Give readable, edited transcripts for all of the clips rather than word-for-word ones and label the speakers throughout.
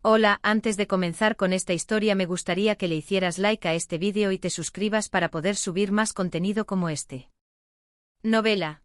Speaker 1: Hola, antes de comenzar con esta historia me gustaría que le hicieras like a este vídeo y te suscribas para poder subir más contenido como este. Novela.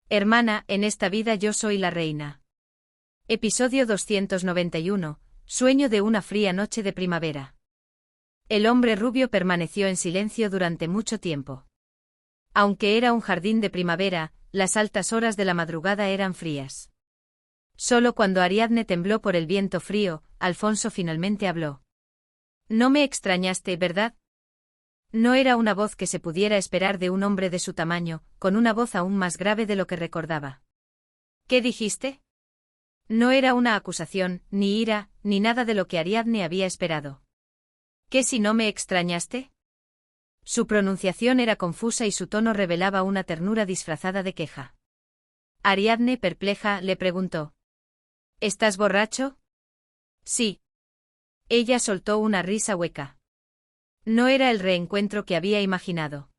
Speaker 1: Hermana, en esta vida yo soy la reina. Episodio 291. Sueño de una fría noche de primavera. El hombre rubio permaneció en silencio durante mucho tiempo. Aunque era un jardín de primavera, las altas horas de la madrugada eran frías. Solo cuando Ariadne tembló por el viento frío, Alfonso finalmente habló. No me extrañaste, ¿verdad? No era una voz que se pudiera esperar de un hombre de su tamaño, con una voz aún más grave de lo que recordaba. ¿Qué dijiste? No era una acusación, ni ira, ni nada de lo que Ariadne había esperado. ¿Qué si no me extrañaste? Su pronunciación era confusa y su tono revelaba una ternura disfrazada de queja. Ariadne, perpleja, le preguntó. ¿Estás borracho? Sí. Ella soltó una risa hueca. No era el reencuentro que había imaginado.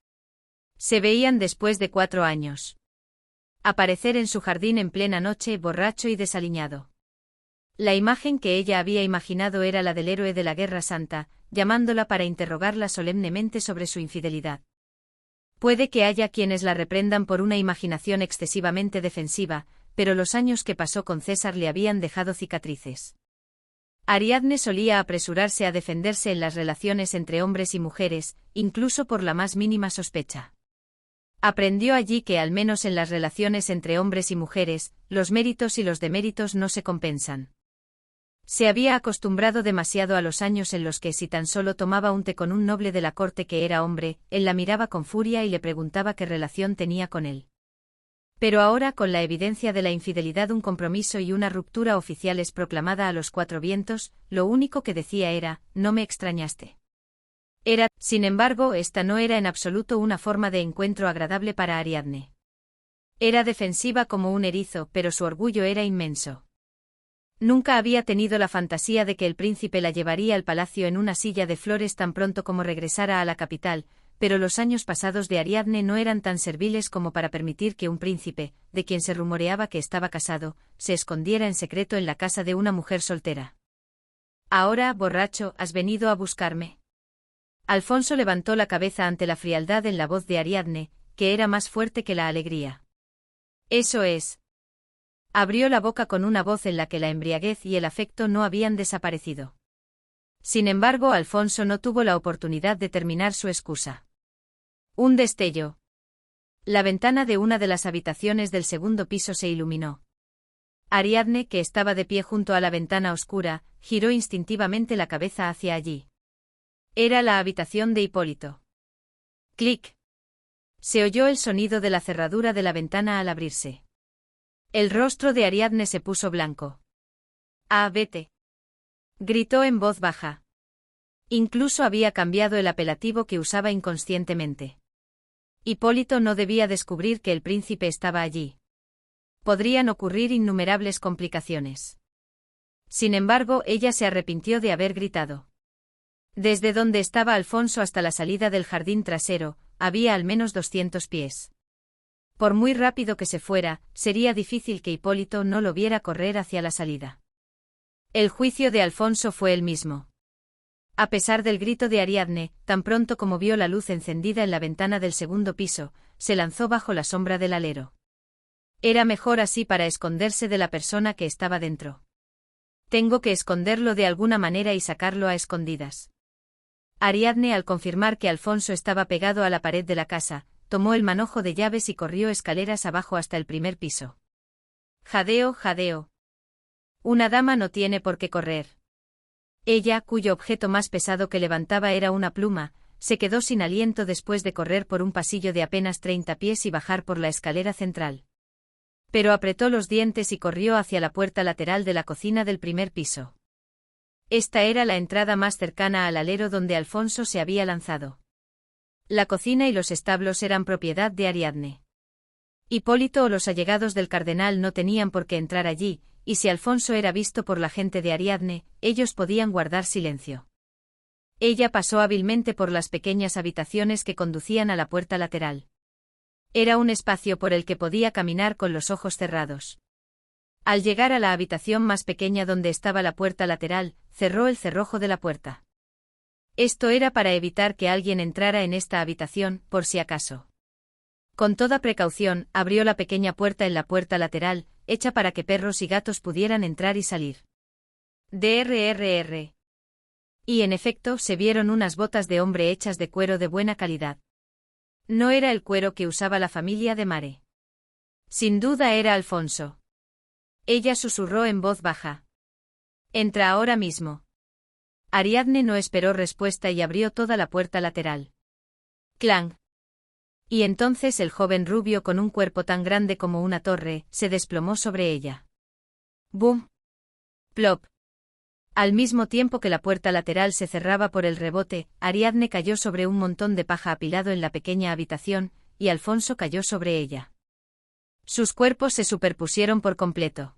Speaker 1: Se veían después de 4 años. Aparecer en su jardín en plena noche, borracho y desaliñado. La imagen que ella había imaginado era la del héroe de la Guerra Santa, llamándola para interrogarla solemnemente sobre su infidelidad. Puede que haya quienes la reprendan por una imaginación excesivamente defensiva, pero los años que pasó con César le habían dejado cicatrices. Ariadne solía apresurarse a defenderse en las relaciones entre hombres y mujeres, incluso por la más mínima sospecha. Aprendió allí que al menos en las relaciones entre hombres y mujeres, los méritos y los deméritos no se compensan. Se había acostumbrado demasiado a los años en los que si tan solo tomaba un té con un noble de la corte que era hombre, él la miraba con furia y le preguntaba qué relación tenía con él. Pero ahora, con la evidencia de la infidelidad, un compromiso y una ruptura oficiales proclamada a los 4 vientos, lo único que decía era, no me extrañaste. Sin embargo, esta no era en absoluto una forma de encuentro agradable para Ariadne. Era defensiva como un erizo, pero su orgullo era inmenso. Nunca había tenido la fantasía de que el príncipe la llevaría al palacio en una silla de flores tan pronto como regresara a la capital, pero los años pasados de Ariadne no eran tan serviles como para permitir que un príncipe, de quien se rumoreaba que estaba casado, se escondiera en secreto en la casa de una mujer soltera. Ahora, borracho, ¿has venido a buscarme? Alfonso levantó la cabeza ante la frialdad en la voz de Ariadne, que era más fuerte que la alegría. Eso es. Abrió la boca con una voz en la que la embriaguez y el afecto no habían desaparecido. Sin embargo, Alfonso no tuvo la oportunidad de terminar su excusa. Un destello. La ventana de una de las habitaciones del segundo piso se iluminó. Ariadne, que estaba de pie junto a la ventana oscura, giró instintivamente la cabeza hacia allí. Era la habitación de Hipólito. Clic. Se oyó el sonido de la cerradura de la ventana al abrirse. El rostro de Ariadne se puso blanco. «Ah, vete», gritó en voz baja. Incluso había cambiado el apelativo que usaba inconscientemente. Hipólito no debía descubrir que el príncipe estaba allí. Podrían ocurrir innumerables complicaciones. Sin embargo, ella se arrepintió de haber gritado. Desde donde estaba Alfonso hasta la salida del jardín trasero, había al menos 200 pies. Por muy rápido que se fuera, sería difícil que Hipólito no lo viera correr hacia la salida. El juicio de Alfonso fue el mismo. A pesar del grito de Ariadne, tan pronto como vio la luz encendida en la ventana del segundo piso, se lanzó bajo la sombra del alero. Era mejor así para esconderse de la persona que estaba dentro. Tengo que esconderlo de alguna manera y sacarlo a escondidas. Ariadne, al confirmar que Alfonso estaba pegado a la pared de la casa, tomó el manojo de llaves y corrió escaleras abajo hasta el primer piso. Jadeo, jadeo. Una dama no tiene por qué correr. Ella, cuyo objeto más pesado que levantaba era una pluma, se quedó sin aliento después de correr por un pasillo de apenas 30 pies y bajar por la escalera central. Pero apretó los dientes y corrió hacia la puerta lateral de la cocina del primer piso. Esta era la entrada más cercana al alero donde Alfonso se había lanzado. La cocina y los establos eran propiedad de Ariadne. Hipólito o los allegados del cardenal no tenían por qué entrar allí, y si Alfonso era visto por la gente de Ariadne, ellos podían guardar silencio. Ella pasó hábilmente por las pequeñas habitaciones que conducían a la puerta lateral. Era un espacio por el que podía caminar con los ojos cerrados. Al llegar a la habitación más pequeña donde estaba la puerta lateral, cerró el cerrojo de la puerta. Esto era para evitar que alguien entrara en esta habitación, por si acaso. Con toda precaución, abrió la pequeña puerta en la puerta lateral, hecha para que perros y gatos pudieran entrar y salir. Drrr. Y en efecto, se vieron unas botas de hombre hechas de cuero de buena calidad. No era el cuero que usaba la familia de Mare. Sin duda era Alfonso. Ella susurró en voz baja. Entra ahora mismo. Ariadne no esperó respuesta y abrió toda la puerta lateral. Clang. Y entonces el joven rubio con un cuerpo tan grande como una torre, se desplomó sobre ella. ¡Bum! ¡Plop! Al mismo tiempo que la puerta lateral se cerraba por el rebote, Ariadne cayó sobre un montón de paja apilado en la pequeña habitación, y Alfonso cayó sobre ella. Sus cuerpos se superpusieron por completo.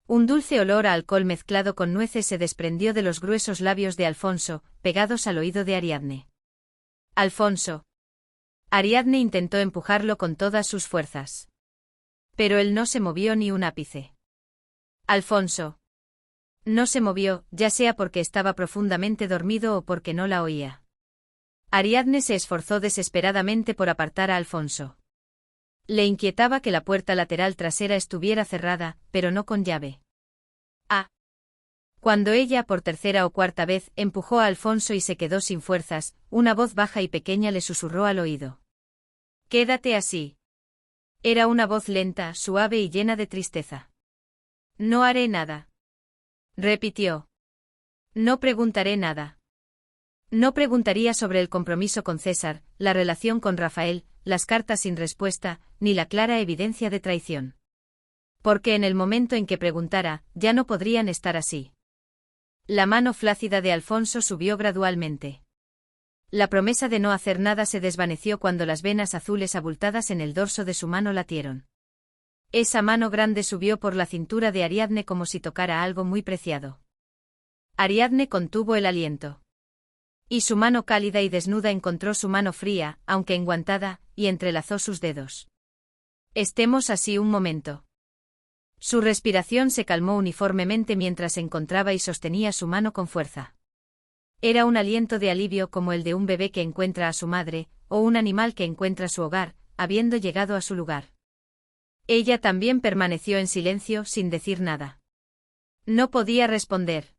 Speaker 1: Un dulce olor a alcohol mezclado con nueces se desprendió de los gruesos labios de Alfonso, pegados al oído de Ariadne. Alfonso. Ariadne intentó empujarlo con todas sus fuerzas. Pero él no se movió ni un ápice. Alfonso. No se movió, ya sea porque estaba profundamente dormido o porque no la oía. Ariadne se esforzó desesperadamente por apartar a Alfonso. Le inquietaba que la puerta lateral trasera estuviera cerrada, pero no con llave. Cuando ella, por tercera o cuarta vez, empujó a Alfonso y se quedó sin fuerzas, una voz baja y pequeña le susurró al oído. «Quédate así». Era una voz lenta, suave y llena de tristeza. «No haré nada», repitió. «No preguntaré nada». No preguntaría sobre el compromiso con César, la relación con Rafael, las cartas sin respuesta, ni la clara evidencia de traición. Porque en el momento en que preguntara, ya no podrían estar así. La mano flácida de Alfonso subió gradualmente. La promesa de no hacer nada se desvaneció cuando las venas azules abultadas en el dorso de su mano latieron. Esa mano grande subió por la cintura de Ariadne como si tocara algo muy preciado. Ariadne contuvo el aliento. Y su mano cálida y desnuda encontró su mano fría, aunque enguantada, y entrelazó sus dedos. «Estemos así un momento». Su respiración se calmó uniformemente mientras se encontraba y sostenía su mano con fuerza. Era un aliento de alivio como el de un bebé que encuentra a su madre, o un animal que encuentra su hogar, habiendo llegado a su lugar. Ella también permaneció en silencio sin decir nada. No podía responder.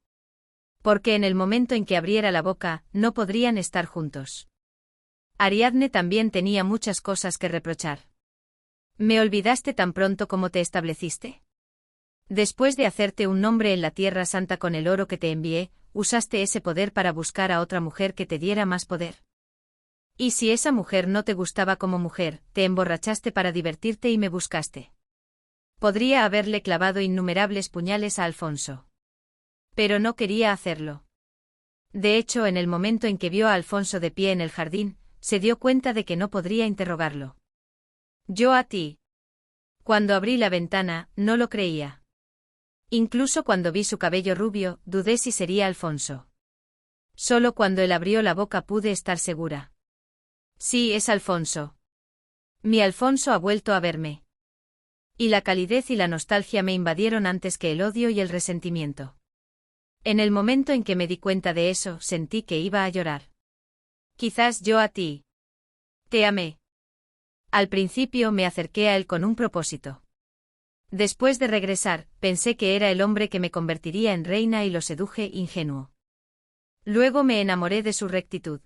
Speaker 1: Porque en el momento en que abriera la boca, no podrían estar juntos. Ariadne también tenía muchas cosas que reprochar. ¿Me olvidaste tan pronto como te estableciste? Después de hacerte un nombre en la Tierra Santa con el oro que te envié, usaste ese poder para buscar a otra mujer que te diera más poder. Y si esa mujer no te gustaba como mujer, te emborrachaste para divertirte y me buscaste. Podría haberle clavado innumerables puñales a Alfonso. Pero no quería hacerlo. De hecho, en el momento en que vio a Alfonso de pie en el jardín, se dio cuenta de que no podría interrogarlo. Yo a ti. Cuando abrí la ventana, no lo creía. Incluso cuando vi su cabello rubio, dudé si sería Alfonso. Solo cuando él abrió la boca pude estar segura. Sí, es Alfonso. Mi Alfonso ha vuelto a verme. Y la calidez y la nostalgia me invadieron antes que el odio y el resentimiento. En el momento en que me di cuenta de eso, sentí que iba a llorar. Quizás yo a ti. Te amé. Al principio me acerqué a él con un propósito. Después de regresar, pensé que era el hombre que me convertiría en reina y lo seduje ingenuo. Luego me enamoré de su rectitud.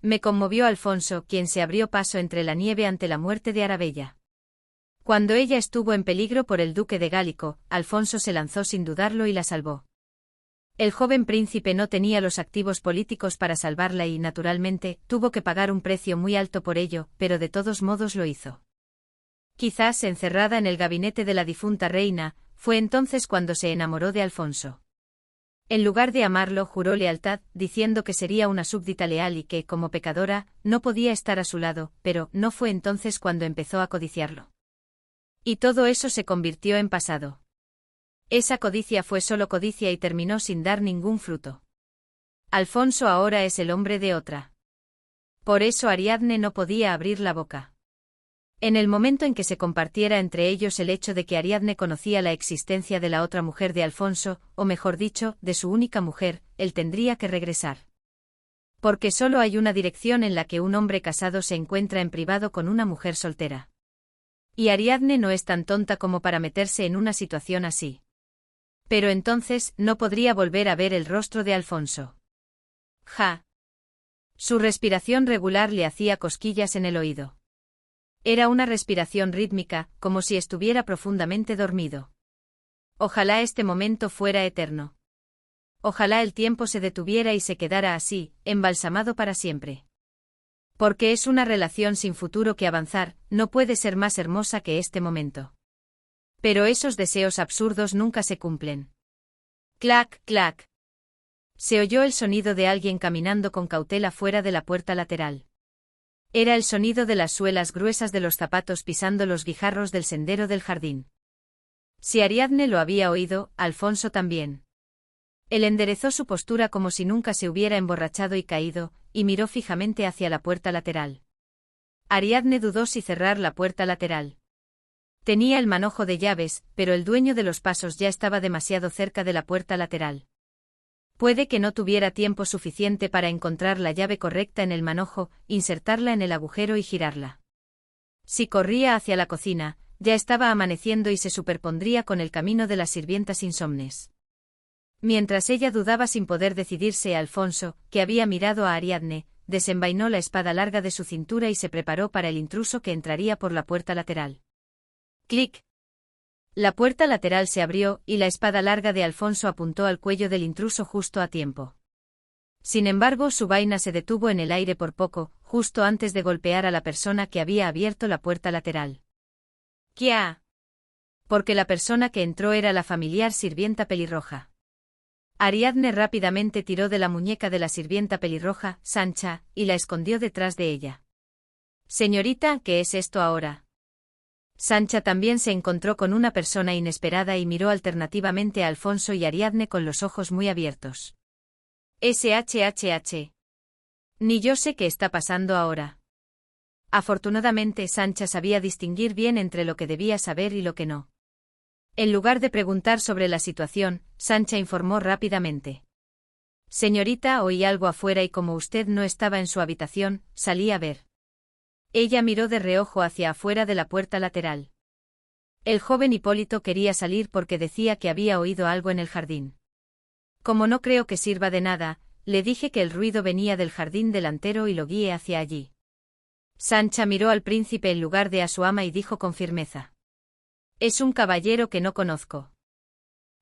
Speaker 1: Me conmovió Alfonso, quien se abrió paso entre la nieve ante la muerte de Arabella. Cuando ella estuvo en peligro por el duque de Gálico, Alfonso se lanzó sin dudarlo y la salvó. El joven príncipe no tenía los activos políticos para salvarla y, naturalmente, tuvo que pagar un precio muy alto por ello, pero de todos modos lo hizo. Quizás, encerrada en el gabinete de la difunta reina, fue entonces cuando se enamoró de Alfonso. En lugar de amarlo, juró lealtad, diciendo que sería una súbdita leal y que, como pecadora, no podía estar a su lado, pero no fue entonces cuando empezó a codiciarlo. Y todo eso se convirtió en pasado. Esa codicia fue solo codicia y terminó sin dar ningún fruto. Alfonso ahora es el hombre de otra. Por eso Ariadne no podía abrir la boca. En el momento en que se compartiera entre ellos el hecho de que Ariadne conocía la existencia de la otra mujer de Alfonso, o mejor dicho, de su única mujer, él tendría que regresar. Porque solo hay una dirección en la que un hombre casado se encuentra en privado con una mujer soltera. Y Ariadne no es tan tonta como para meterse en una situación así. Pero entonces no podría volver a ver el rostro de Alfonso. Ja. Su respiración regular le hacía cosquillas en el oído. Era una respiración rítmica, como si estuviera profundamente dormido. Ojalá este momento fuera eterno. Ojalá el tiempo se detuviera y se quedara así, embalsamado para siempre. Porque es una relación sin futuro que avanzar, no puede ser más hermosa que este momento. Pero esos deseos absurdos nunca se cumplen. Clac, clac. Se oyó el sonido de alguien caminando con cautela fuera de la puerta lateral. Era el sonido de las suelas gruesas de los zapatos pisando los guijarros del sendero del jardín. Si Ariadne lo había oído, Alfonso también. Él enderezó su postura como si nunca se hubiera emborrachado y caído, y miró fijamente hacia la puerta lateral. Ariadne dudó si cerrar la puerta lateral. Tenía el manojo de llaves, pero el dueño de los pasos ya estaba demasiado cerca de la puerta lateral. Puede que no tuviera tiempo suficiente para encontrar la llave correcta en el manojo, insertarla en el agujero y girarla. Si corría hacia la cocina, ya estaba amaneciendo y se superpondría con el camino de las sirvientas insomnes. Mientras ella dudaba sin poder decidirse, Alfonso, que había mirado a Ariadne, desenvainó la espada larga de su cintura y se preparó para el intruso que entraría por la puerta lateral. ¡Clic! La puerta lateral se abrió y la espada larga de Alfonso apuntó al cuello del intruso justo a tiempo. Sin embargo, su vaina se detuvo en el aire por poco, justo antes de golpear a la persona que había abierto la puerta lateral. ¡Kia! Porque la persona que entró era la familiar sirvienta pelirroja. Ariadne rápidamente tiró de la muñeca de la sirvienta pelirroja, Sancha, y la escondió detrás de ella. Señorita, ¿qué es esto ahora? Sancha también se encontró con una persona inesperada y miró alternativamente a Alfonso y Ariadne con los ojos muy abiertos. SHHH. Ni yo sé qué está pasando ahora. Afortunadamente Sancha sabía distinguir bien entre lo que debía saber y lo que no. En lugar de preguntar sobre la situación, Sancha informó rápidamente. Señorita, oí algo afuera y como usted no estaba en su habitación, salí a ver. Ella miró de reojo hacia afuera de la puerta lateral. El joven Hipólito quería salir porque decía que había oído algo en el jardín. Como no creo que sirva de nada, le dije que el ruido venía del jardín delantero y lo guié hacia allí. Sancha miró al príncipe en lugar de a su ama y dijo con firmeza. Es un caballero que no conozco.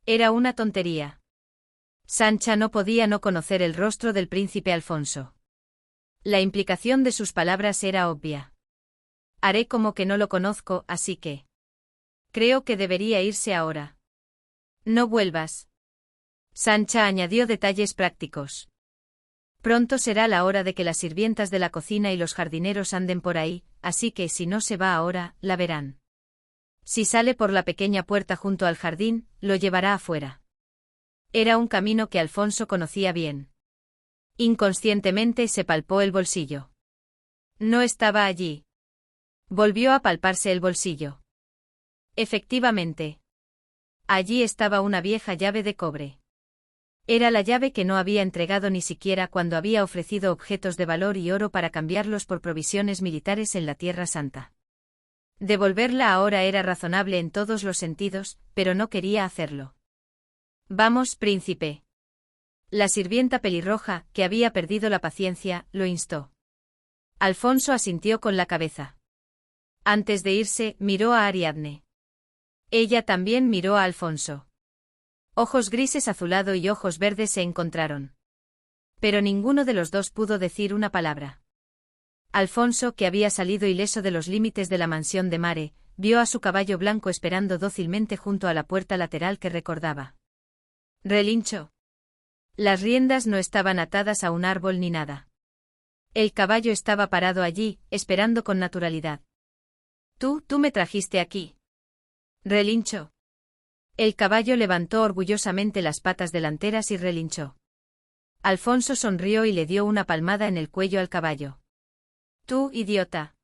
Speaker 1: Era una tontería. Sancha no podía no conocer el rostro del príncipe Alfonso. La implicación de sus palabras era obvia. Haré como que no lo conozco, así que... Creo que debería irse ahora. No vuelvas. Sancha añadió detalles prácticos. Pronto será la hora de que las sirvientas de la cocina y los jardineros anden por ahí, así que si no se va ahora, la verán. Si sale por la pequeña puerta junto al jardín, lo llevará afuera. Era un camino que Alfonso conocía bien. Inconscientemente se palpó el bolsillo. No estaba allí. Volvió a palparse el bolsillo. Efectivamente. Allí estaba una vieja llave de cobre. Era la llave que no había entregado ni siquiera cuando había ofrecido objetos de valor y oro para cambiarlos por provisiones militares en la Tierra Santa. Devolverla ahora era razonable en todos los sentidos, pero no quería hacerlo. Vamos, príncipe. La sirvienta pelirroja, que había perdido la paciencia, lo instó. Alfonso asintió con la cabeza. Antes de irse, miró a Ariadne. Ella también miró a Alfonso. Ojos grises azulado y ojos verdes se encontraron. Pero ninguno de los dos pudo decir una palabra. Alfonso, que había salido ileso de los límites de la mansión de Mare, vio a su caballo blanco esperando dócilmente junto a la puerta lateral que recordaba. Relinchó. Las riendas no estaban atadas a un árbol ni nada. El caballo estaba parado allí, esperando con naturalidad. Tú me trajiste aquí. Relinchó. El caballo levantó orgullosamente las patas delanteras y relinchó. Alfonso sonrió y le dio una palmada en el cuello al caballo. Tú, idiota.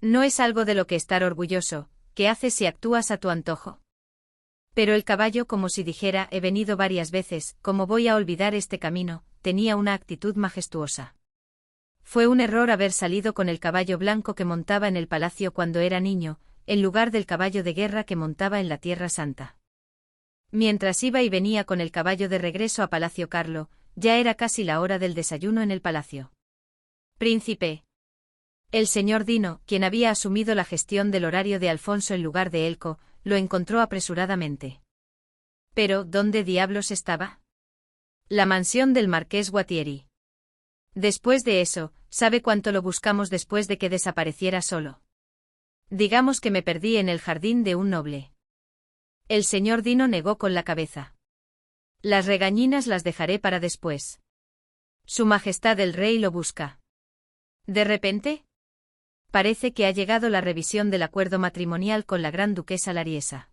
Speaker 1: No es algo de lo que estar orgulloso, ¿qué haces si actúas a tu antojo? Pero el caballo, como si dijera, he venido varias veces, ¿cómo voy a olvidar este camino? Tenía una actitud majestuosa. Fue un error haber salido con el caballo blanco que montaba en el palacio cuando era niño, en lugar del caballo de guerra que montaba en la Tierra Santa. Mientras iba y venía con el caballo de regreso a Palacio Carlo, ya era casi la hora del desayuno en el palacio. Príncipe. El señor Dino, quien había asumido la gestión del horario de Alfonso en lugar de Elko, lo encontró apresuradamente. Pero, ¿dónde diablos estaba? La mansión del marqués Guattieri. Después de eso, ¿sabe cuánto lo buscamos después de que desapareciera solo? Digamos que me perdí en el jardín de un noble. El señor Dino negó con la cabeza. Las regañinas las dejaré para después. Su Majestad el Rey lo busca. ¿De repente? Parece que ha llegado la revisión del acuerdo matrimonial con la gran duquesa Lariesa.